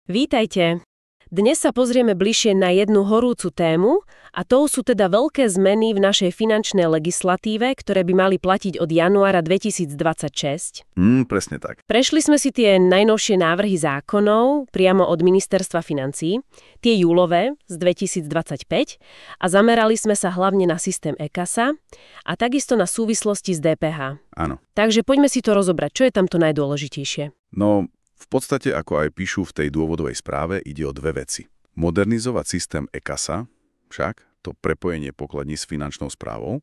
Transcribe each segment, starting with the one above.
Vítajte. Dnes sa pozrieme bližšie na jednu horúcu tému a to sú teda veľké zmeny v našej finančnej legislatíve, ktoré by mali platiť od januára 2026. Presne tak. Prešli sme si tie najnovšie návrhy zákonov priamo od Ministerstva financií, tie júlové z 2025 a zamerali sme sa hlavne na systém e-kasa a takisto na súvislosti s DPH. Áno. Takže poďme si to rozobrať, čo je tam to najdôležitejšie. No, v podstate, ako aj píšu v tej dôvodovej správe, ide o dve veci. Modernizovať systém e-kasa, však to prepojenie pokladní s finančnou správou.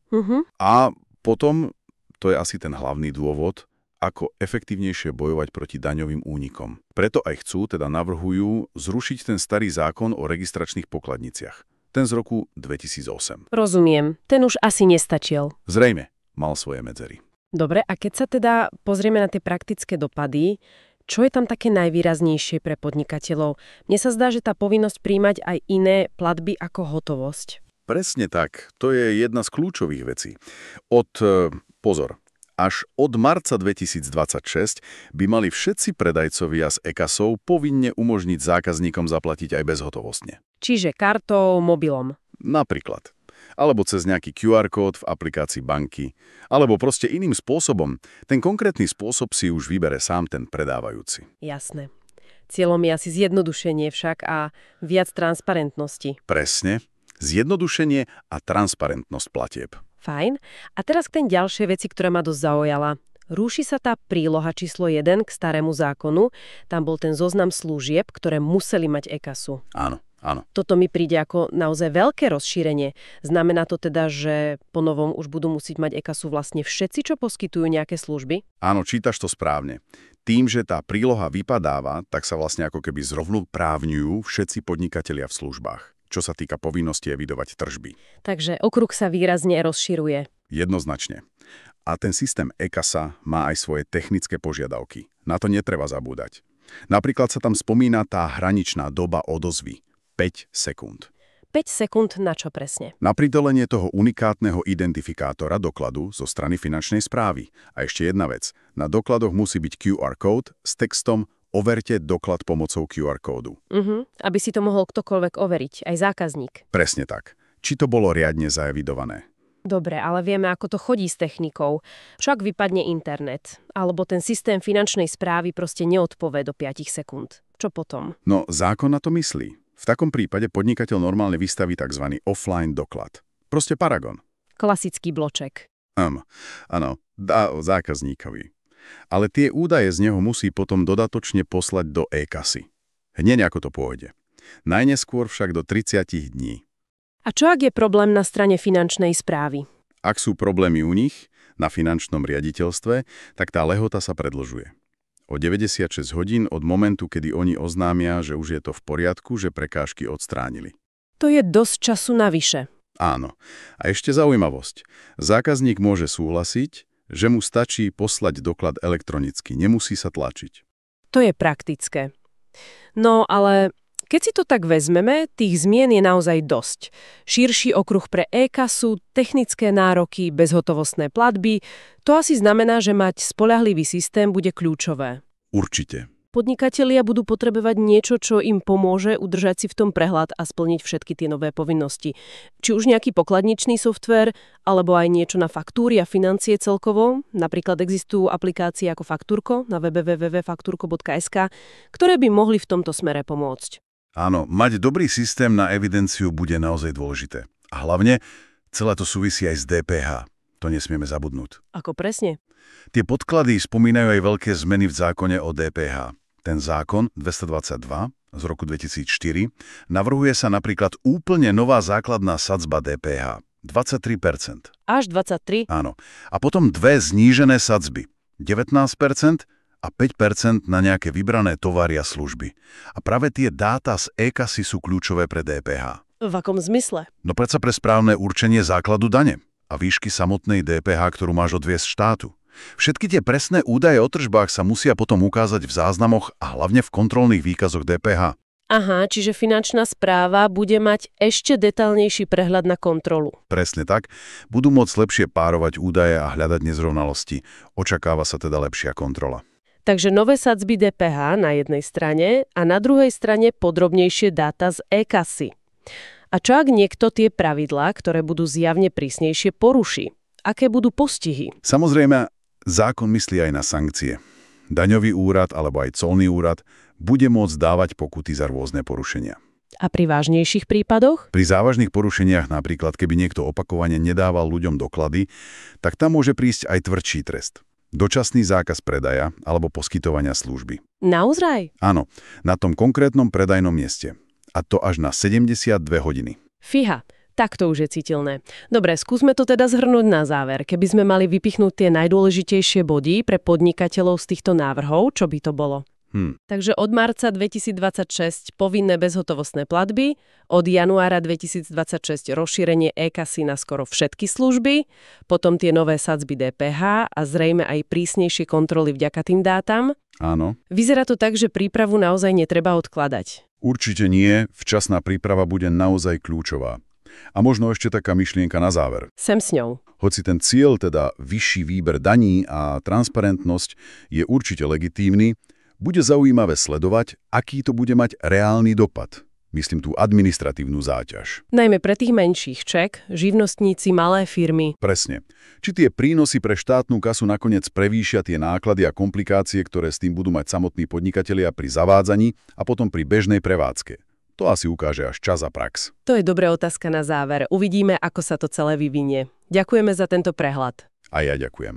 A potom, to je asi ten hlavný dôvod, ako efektívnejšie bojovať proti daňovým únikom. Preto aj teda navrhujú zrušiť ten starý zákon o registračných pokladniciach. Ten z roku 2008. Rozumiem, ten už asi nestačil. Zrejme, mal svoje medzery. Dobre, a keď sa teda pozrieme na tie praktické dopady, čo je tam také najvýraznejšie pre podnikateľov? Mne sa zdá, že tá povinnosť príjmať aj iné platby ako hotovosť. Presne tak. To je jedna z kľúčových vecí. Pozor, až od marca 2026 by mali všetci predajcovia s e-kasou povinne umožniť zákazníkom zaplatiť aj bezhotovostne. Čiže kartou, mobilom. Napríklad. Alebo cez nejaký QR kód v aplikácii banky, alebo proste iným spôsobom. Ten konkrétny spôsob si už vybere sám ten predávajúci. Jasné. Cieľom je asi zjednodušenie však a viac transparentnosti. Presne. Zjednodušenie a transparentnosť platieb. Fajn. A teraz k tej ďalšej veci, ktorá ma dosť zaujala. Rúši sa tá príloha číslo 1 k starému zákonu. Tam bol ten zoznam služieb, ktoré museli mať e-kasu. Áno. Áno. Toto mi príde ako naozaj veľké rozšírenie. Znamená to teda, že po novom už budú musieť mať e-kasu vlastne všetci, čo poskytujú nejaké služby? Áno, čítaš to správne. Tým, že tá príloha vypadáva, tak sa vlastne ako keby zrovnoprávňujú všetci podnikatelia v službách, čo sa týka povinnosti evidovať tržby. Takže okruh sa výrazne rozširuje. Jednoznačne. A ten systém e-kasa má aj svoje technické požiadavky. Na to netreba zabúdať. Napríklad sa tam spomína tá hraničná doba odozvy. 5 sekúnd. 5 sekúnd na čo presne? Na pridolenie toho unikátneho identifikátora dokladu zo strany finančnej správy. A ešte jedna vec. Na dokladoch musí byť QR kód s textom "Overte doklad pomocou QR kódu". Aby si to mohol ktokoľvek overiť, aj zákazník. Presne tak. Či to bolo riadne zaevidované. Dobre, ale vieme, ako to chodí s technikou. Však vypadne internet. Alebo ten systém finančnej správy proste neodpovie do 5 sekúnd. Čo potom? No, zákon na to myslí. V takom prípade podnikateľ normálne vystaví tzv. Offline doklad. Proste paragon. Klasický bloček. Áno, dá o zákazníkovi. Ale tie údaje z neho musí potom dodatočne poslať do e-kasy. Hneď ako to pôjde. Najneskôr však do 30 dní. A čo ak je problém na strane finančnej správy? Ak sú problémy u nich, na finančnom riaditeľstve, tak tá lehota sa predĺžuje. O 96 hodín od momentu, kedy oni oznámia, že už je to v poriadku, že prekážky odstránili. To je dosť času navyše. Áno. A ešte zaujímavosť. Zákazník môže súhlasiť, že mu stačí poslať doklad elektronicky, nemusí sa tlačiť. To je praktické. No ale keď si to tak vezmeme, tých zmien je naozaj dosť. Širší okruh pre e-kasu, technické nároky, bezhotovostné platby, to asi znamená, že mať spoľahlivý systém bude kľúčové. Určite. Podnikatelia budú potrebovať niečo, čo im pomôže udržať si v tom prehľad a splniť všetky tie nové povinnosti. Či už nejaký pokladničný softvér, alebo aj niečo na faktúry a financie celkovo. Napríklad existujú aplikácie ako Faktúrko na webe www.fakturko.sk, ktoré by mohli v tomto smere pomôcť. Áno, mať dobrý systém na evidenciu bude naozaj dôležité. A hlavne, celé to súvisí aj s DPH. To nesmieme zabudnúť. Ako presne? Tie podklady spomínajú aj veľké zmeny v zákone o DPH. Ten zákon 222 z roku 2004 navrhuje sa napríklad úplne nová základná sadzba DPH. 23%. Až 23%? Áno. A potom dve znížené sadzby. 19% a 5% na nejaké vybrané tovary a služby. A práve tie dáta z e-kasy sú kľúčové pre DPH. V akom zmysle? No predsa pre správne určenie základu dane a výšky samotnej DPH, ktorú máš odviesť štátu. Všetky tie presné údaje o tržbách sa musia potom ukázať v záznamoch a hlavne v kontrolných výkazoch DPH. Aha, čiže finančná správa bude mať ešte detailnejší prehľad na kontrolu. Presne tak. Budú môcť lepšie párovať údaje a hľadať nezrovnalosti. Očakáva sa teda lepšia kontrola. Takže nové sadzby DPH na jednej strane a na druhej strane podrobnejšie dáta z e-kasy. A čo ak niekto tie pravidlá, ktoré budú zjavne prísnejšie, poruší? Aké budú postihy? Samozrejme, zákon myslí aj na sankcie. Daňový úrad alebo aj colný úrad bude môcť dávať pokuty za rôzne porušenia. A pri vážnejších prípadoch? Pri závažných porušeniach, napríklad keby niekto opakovane nedával ľuďom doklady, tak tam môže prísť aj tvrdší trest. Dočasný zákaz predaja alebo poskytovania služby. Naozaj? Áno, na tom konkrétnom predajnom mieste. A to až na 72 hodiny. Fíha, tak to už je citeľné. Dobre, skúsme to teda zhrnúť na záver. Keby sme mali vypichnúť tie najdôležitejšie body pre podnikateľov z týchto návrhov, čo by to bolo? Takže od marca 2026 povinné bezhotovostné platby, od januára 2026 rozšírenie e-kasy na skoro všetky služby, potom tie nové sadzby DPH a zrejme aj prísnejšie kontroly vďaka tým dátam. Áno. Vyzerá to tak, že prípravu naozaj netreba odkladať. Určite nie, včasná príprava bude naozaj kľúčová. A možno ešte taká myšlienka na záver. Sem s ňou. Hoci ten cieľ, teda vyšší výber daní a transparentnosť, je určite legitímny, bude zaujímavé sledovať, aký to bude mať reálny dopad. Myslím tú administratívnu záťaž. Najmä pre tých menších, ček, živnostníci, malé firmy. Presne. Či tie prínosy pre štátnu kasu nakoniec prevýšia tie náklady a komplikácie, ktoré s tým budú mať samotní podnikatelia pri zavádzaní a potom pri bežnej prevádzke. To asi ukáže až čas a prax. To je dobrá otázka na záver. Uvidíme, ako sa to celé vyvinie. Ďakujeme za tento prehľad. A ja ďakujem.